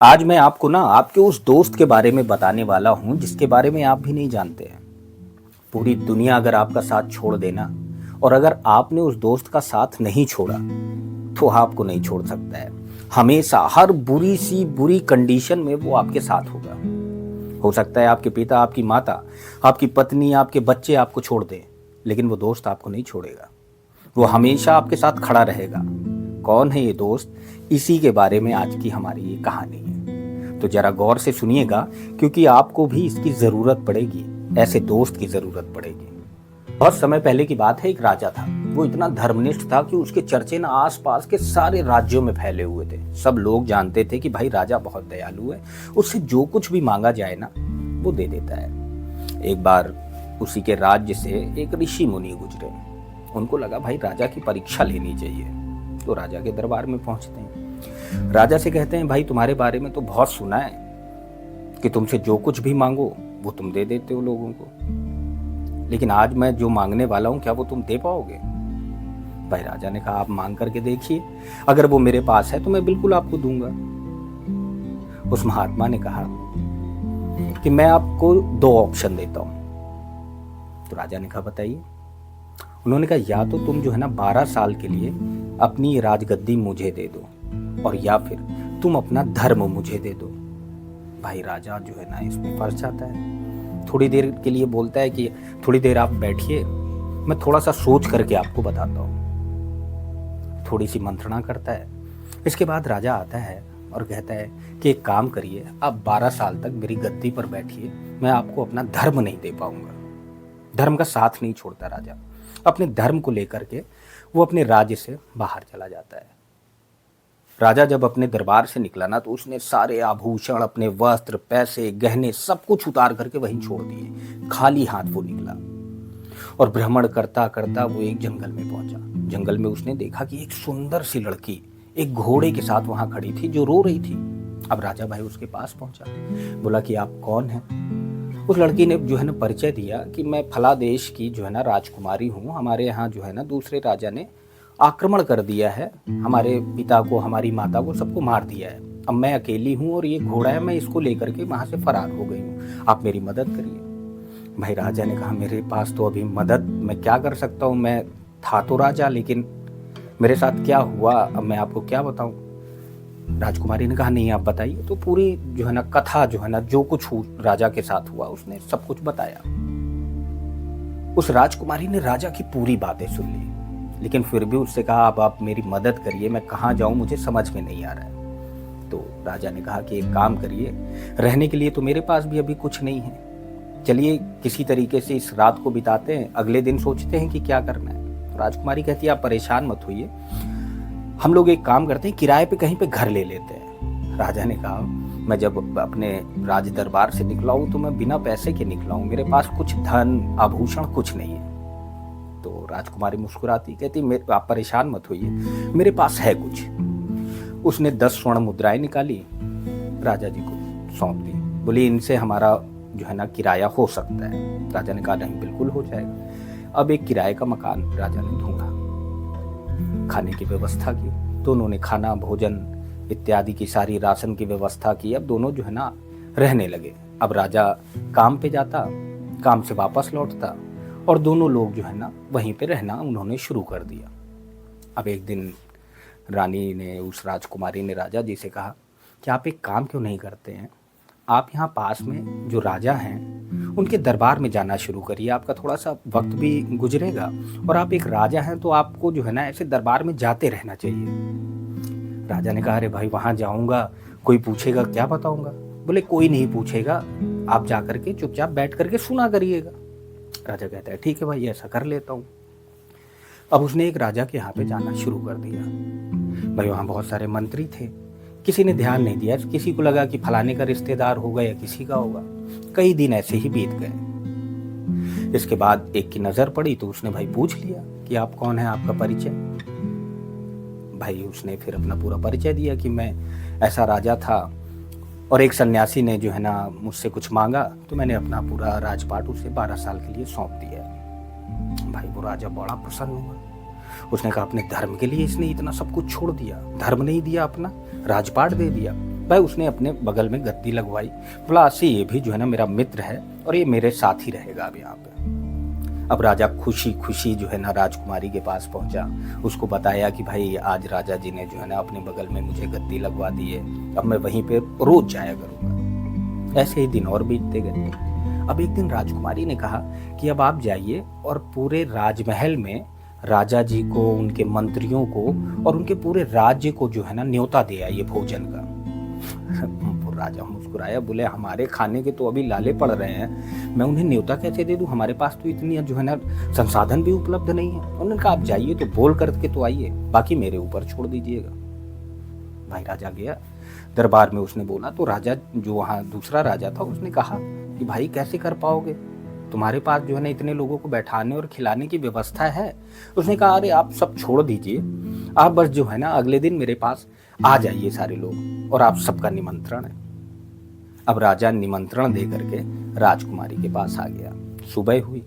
आज मैं आपको ना आपके उस दोस्त के बारे में बताने वाला हूँ जिसके बारे में आप भी नहीं जानते हैं। पूरी दुनिया अगर आपका साथ छोड़ देना और अगर आपने उस दोस्त का साथ नहीं छोड़ा तो आपको नहीं छोड़ सकता है। हमेशा हर बुरी सी बुरी कंडीशन में वो आपके साथ होगा। हो सकता है आपके पिता, आपकी माता, आपकी पत्नी, आपके बच्चे आपको छोड़ दें, लेकिन वो दोस्त आपको नहीं छोड़ेगा। वो हमेशा आपके साथ खड़ा रहेगा। कौन है ये दोस्त? इसी के बारे में आज की हमारी ये कहानी है। तो जरा गौर से सुनिएगा, क्योंकि आपको भी इसकी जरूरत पड़ेगी, ऐसे दोस्त की जरूरत पड़ेगी। बहुत समय पहले की बात है, एक राजा था। वो इतना धर्मनिष्ठ था कि उसके चर्चे ना आसपास के सारे राज्यों में फैले हुए थे। सब लोग जानते थे कि भाई राजा बहुत दयालु है, उससे जो कुछ भी मांगा जाए ना वो दे देता है। एक बार उसी के राज्य से एक ऋषि मुनि गुजरे। उनको लगा भाई राजा की परीक्षा लेनी चाहिए, तो राजा के दरबार में पहुंचते हैं। राजा से कहते हैं भाई तुम्हारे बारे में तो बहुत सुना है कि तुमसे जो कुछ भी मांगो वो तुम दे देते हो लोगों को, लेकिन आज मैं जो मांगने वाला हूं क्या वो तुम दे पाओगे? भाई राजा ने कहा आप मांग करके देखिए, अगर वो मेरे पास है तो मैं बिल्कुल आपको दूंगा। उस महात्मा ने कहा कि मैं आपको दो ऑप्शन देता हूं। तो राजा ने कहा बताइए। उन्होंने कहा या तो तुम जो है ना 12 साल के लिए अपनी राजगद्दी मुझे दे दो, और या फिर तुम अपना धर्म मुझे दे दो। भाई राजा जो है ना इसमें फंस जाता है। थोड़ी देर के लिए बोलता है कि थोड़ी देर आप बैठिए, मैं थोड़ा सा सोच करके आपको बताता हूँ। थोड़ी सी मंत्रणा करता है। इसके बाद राजा आता है और कहता है कि एक काम करिए, आप 12 साल तक मेरी गद्दी पर बैठिए, मैं आपको अपना धर्म नहीं दे पाऊंगा। धर्म का साथ नहीं छोड़ता राजा। अपने धर्म को लेकर के वो अपने राज्य से बाहर चला जाता है। राजा जब अपने दरबार से निकला ना तो उसने सारे आभूषण, अपने वस्त्र, पैसे, गहने सब कुछ उतार करके वहीं छोड़ दिए। खाली हाथ वो निकला और भ्रमण करता करता वो एक जंगल में पहुंचा। जंगल में उसने देखा कि एक सुंदर सी लड़की एक घोड़े के साथ वहां खड़ी थी जो रो रही थी। अब राजा भाई उसके पास पहुंचा, बोला कि आप कौन हैं? उस लड़की ने जो है ना परिचय दिया कि मैं फला देश की जो है ना राजकुमारी हूँ। हमारे यहाँ जो है ना दूसरे राजा ने आक्रमण कर दिया है, हमारे पिता को, हमारी माता को, सबको मार दिया है। अब मैं अकेली हूँ और ये घोड़ा है, मैं इसको लेकर के वहां से फरार हो गई हूँ, आप मेरी मदद करिए। भाई राजा ने कहा मेरे पास तो अभी मदद मैं क्या कर सकता हूँ, मैं था तो राजा, लेकिन मेरे साथ क्या हुआ अब मैं आपको क्या बताऊं। राजकुमारी ने कहा नहीं आप बताइए। तो पूरी जो है ना कथा जो है ना जो कुछ राजा के साथ हुआ उसने सब कुछ बताया। उस राजकुमारी ने राजा की पूरी बातें सुन ली, लेकिन फिर भी उससे कहा अब आप मेरी मदद करिए, मैं कहाँ जाऊं मुझे समझ में नहीं आ रहा है। तो राजा ने कहा कि एक काम करिए, रहने के लिए तो मेरे पास भी अभी कुछ नहीं है, चलिए किसी तरीके से इस रात को बिताते हैं, अगले दिन सोचते हैं कि क्या करना है। तो राजकुमारी कहती है आप परेशान मत होइए, हम लोग एक काम करते हैं, किराए पे कहीं पे घर ले लेते हैं। राजा ने कहा मैं जब अपने राज दरबार से निकला हूं तो मैं बिना पैसे के निकला हूं, मेरे पास कुछ धन आभूषण कुछ नहीं है। तो राजकुमारी मुस्कुराती कहती आप परेशान मत होइए, मेरे पास है कुछ। उसने 10 स्वर्ण मुद्राएं निकाली, राजा जी को सौंप दी, बोली इनसे हमारा जो है ना किराया हो सकता है। राजा ने कहा नहीं बिल्कुल हो जाएगा। अब एक किराए का मकान राजा ने ढूंढा, खाने की व्यवस्था की। दोनों ने खाना, भोजन इत्यादि की सारी राशन की व्यवस्था की। अब दोनों जो है ना रहने लगे। अब राजा काम पे जाता, काम से वापस लौटता, और दोनों लोग जो है ना वहीं पे रहना उन्होंने शुरू कर दिया। अब एक दिन रानी ने, उस राजकुमारी ने राजा जी से कहा कि आप एक काम क्यों नहीं करते हैं, आप यहाँ पास में जो राजा हैं उनके दरबार में जाना शुरू करिए, आपका थोड़ा सा वक्त भी गुजरेगा, और आप एक राजा हैं तो आपको जो है ना ऐसे दरबार में जाते रहना चाहिए। राजा ने कहा अरे भाई वहां जाऊंगा, कोई पूछेगा क्या बताऊंगा? बोले कोई नहीं पूछेगा, आप जा करके चुपचाप बैठ करके सुना करिएगा। राजा कहता है ठीक है भाई ऐसा कर लेता हूँ। अब उसने एक राजा के यहाँ पे जाना शुरू कर दिया। भाई वहां बहुत सारे मंत्री थे, किसी ने ध्यान नहीं दिया, किसी को लगा कि फलाने का रिश्तेदार होगा या किसी का होगा। कई दिन ऐसे ही बीत गए। इसके बाद एक की नजर पड़ी तो उसने भाई पूछ लिया कि आप कौन है, आपका परिचय। भाई उसने फिर अपना पूरा परिचय दिया कि मैं ऐसा राजा था, और एक सन्यासी ने जो है ना मुझसे कुछ मांगा तो मैंने अपना पूरा राजपाट उसे 12 साल के लिए सौंप दिया। भाई वो राजा बड़ा प्रसन्न हुआ। उसने कहा अपने धर्म के लिए इसने इतना सब कुछ छोड़ दिया, धर्म नहीं दिया, अपना राजपाट दे दिया, भाई उसने अपने बगल में गद्दी लगवाई। बोला आज से ये भी जो है ना मेरा मित्र है और ये मेरे साथ ही रहेगा अब यहाँ पे। अब राजा खुशी खुशी जो है ना राजकुमारी के पास पहुंचा, उसको बताया कि भाई आज राजा जी ने जो है ना अपने बगल में मुझे गद्दी लगवा दी है, अब मैं वहीं पे रोज जाया करूँगा। ऐसे ही दिन और बीतते गए। अब एक दिन राजकुमारी ने कहा कि अब आप जाइए और पूरे राजमहल में राजा जी को, उनके मंत्रियों को और उनके पूरे राज्य को जो है ना न्योता दे आइए भोजन का। राजा मुस्कुराया, बोले हमारे खाने के तो अभी लाले पड़ रहे हैं, मैं उन्हें न्योता कैसे दे दूं, हमारे पास तो इतनी जो है ना संसाधन भी उपलब्ध नहीं है। उन्होंने कहा आप जाइए तो बोल करके तो आइए, बाकी मेरे ऊपर छोड़ दीजिएगा। भाई राजा गया दरबार में, उसने बोला तो राजा जो वहाँ दूसरा राजा था उसने कहा कि भाई कैसे कर पाओगे, तुम्हारे पास जो है ना इतने लोगों को बैठाने और खिलाने की व्यवस्था है। उसने कहा अरे आप सब छोड़ दीजिए, आप बस जो है ना अगले दिन मेरे पास आ जाइए सारे लोग, और आप सबका निमंत्रण है। अब राजा निमंत्रण दे करके राजकुमारी के पास आ गया। सुबह हुई।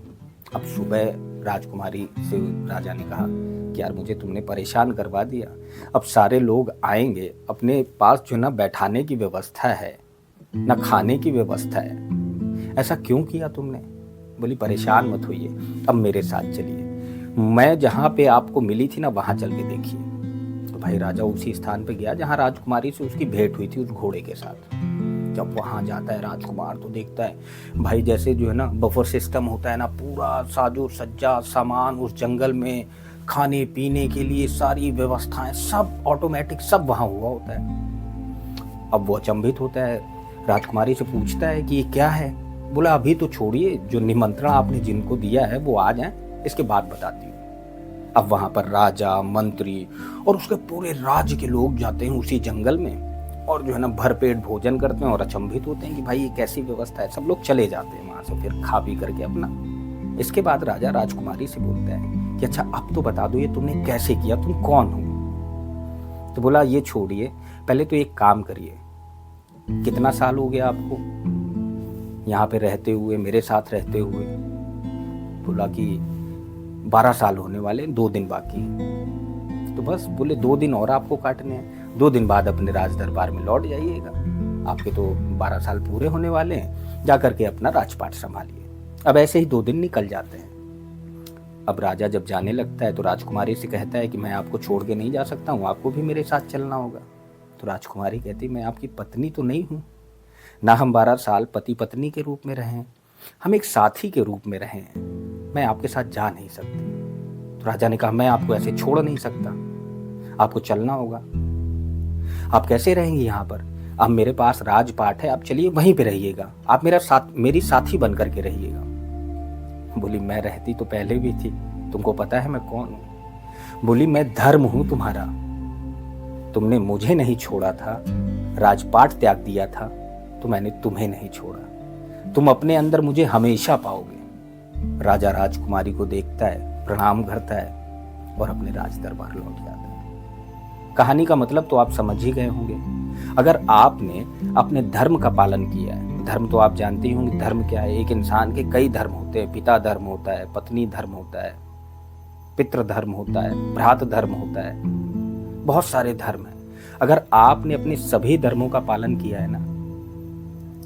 अब सुबह राजकुमारी से राजा ने कहा कि यार मुझे तुमने परेशान करवा दिया, अब सारे लोग आएंगे, अपने पास जो ना बैठाने की व्यवस्था है ना खाने की व्यवस्था है, ऐसा क्यों किया तुमने। बोली परेशान मत होइए, अब मेरे साथ चलिए, मैं जहाँ पे आपको मिली थी ना वहाँ चल के देखिए। तो भाई राजा उसी स्थान पे गया जहाँ राजकुमारी से उसकी भेंट हुई थी उस घोड़े के साथ। जब वहाँ जाता है राजकुमार तो देखता है भाई जैसे जो है ना बफर सिस्टम होता है ना, पूरा साजो सज्जा सामान उस जंगल में, खाने पीने के लिए सारी व्यवस्थाएं सब ऑटोमेटिक सब वहाँ हुआ होता है। अब वो अचंभित होता है, राजकुमारी से पूछता है कि ये क्या है। बोला अभी तो छोड़िए, जो निमंत्रण आपने जिनको दिया है वो आ जाएं, इसके बाद बताती हूँ। अब वहाँ पर राजा, मंत्री और उसके पूरे राज्य के लोग जाते हैं उसी जंगल में और जो है ना भरपेट भोजन करते हैं और अचंभित होते हैं कि भाई ये कैसी व्यवस्था है। सब लोग चले जाते हैं वहां से फिर खा पी करके अपना। इसके बाद राजा राजकुमारी से बोलता है कि अच्छा अब तो बता दो ये तुमने कैसे किया, तुम कौन हो। तो बोला ये छोड़िए, पहले तो एक काम करिए, कितना साल हो गया आपको यहाँ पे रहते हुए, मेरे साथ रहते हुए। बोला कि 12 साल होने वाले, 2 दिन बाकी। तो बस बोले 2 दिन और आपको काटने हैं, 2 दिन बाद अपने राज दरबार में लौट जाइएगा, आपके तो 12 साल पूरे होने वाले हैं, जा करके अपना राजपाट संभालिए। अब ऐसे ही 2 दिन निकल जाते हैं। अब राजा जब जाने लगता है तो राजकुमारी से कहता है कि मैं आपको छोड़ के नहीं जा सकता हूँ, आपको भी मेरे साथ चलना होगा। तो राजकुमारी कहती मैं आपकी पत्नी तो नहीं हूँ, ना हम 12 साल पति पत्नी के रूप में रहे, हम एक साथी के रूप में रहे हैं, मैं आपके साथ जा नहीं सकती। तो राजा ने कहा मैं आपको ऐसे छोड़ नहीं सकता, आपको चलना होगा। आप कैसे रहेंगे यहाँ पर, अब मेरे पास राजपाट है, आप चलिए वहीं पे रहिएगा, आप मेरी साथी बन करके रहिएगा। बोली मैं रहती तो पहले भी थी, तुमको पता है मैं कौन हूं। बोली मैं धर्म हूं तुम्हारा, तुमने मुझे नहीं छोड़ा था, राजपाट त्याग दिया था तो मैंने तुम्हें नहीं छोड़ा, तुम अपने अंदर मुझे हमेशा पाओगे। राजा राजकुमारी को देखता है, प्रणाम करता है और अपने राज दरबार लौट जाता है। कहानी का मतलब तो आप समझ ही गए होंगे। अगर आपने अपने धर्म का पालन किया है, धर्म तो आप जानते ही होंगे धर्म क्या है। एक इंसान के कई धर्म होते हैं, पिता धर्म होता है, पत्नी धर्म होता है, पितृ धर्म होता है, भ्रात धर्म होता है, बहुत सारे धर्म हैं। अगर आपने अपने सभी धर्मों का पालन किया है ना,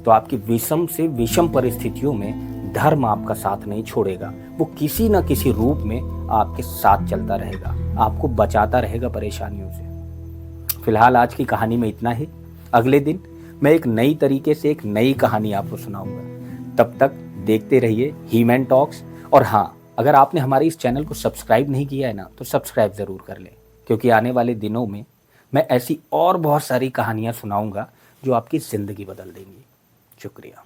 तो आपकी विषम से विषम परिस्थितियों में धर्म आपका साथ नहीं छोड़ेगा, वो किसी न किसी रूप में आपके साथ चलता रहेगा, आपको बचाता रहेगा परेशानियों से। फिलहाल आज की कहानी में इतना ही। अगले दिन मैं एक नई तरीके से एक नई कहानी आपको सुनाऊंगा। तब तक देखते रहिए हीमैन टॉक्स। और हाँ, अगर आपने हमारे इस चैनल को सब्सक्राइब नहीं किया है ना, तो सब्सक्राइब ज़रूर कर लें, क्योंकि आने वाले दिनों में मैं ऐसी और बहुत सारी कहानियाँ सुनाऊंगा जो आपकी ज़िंदगी बदल देंगी। शुक्रिया।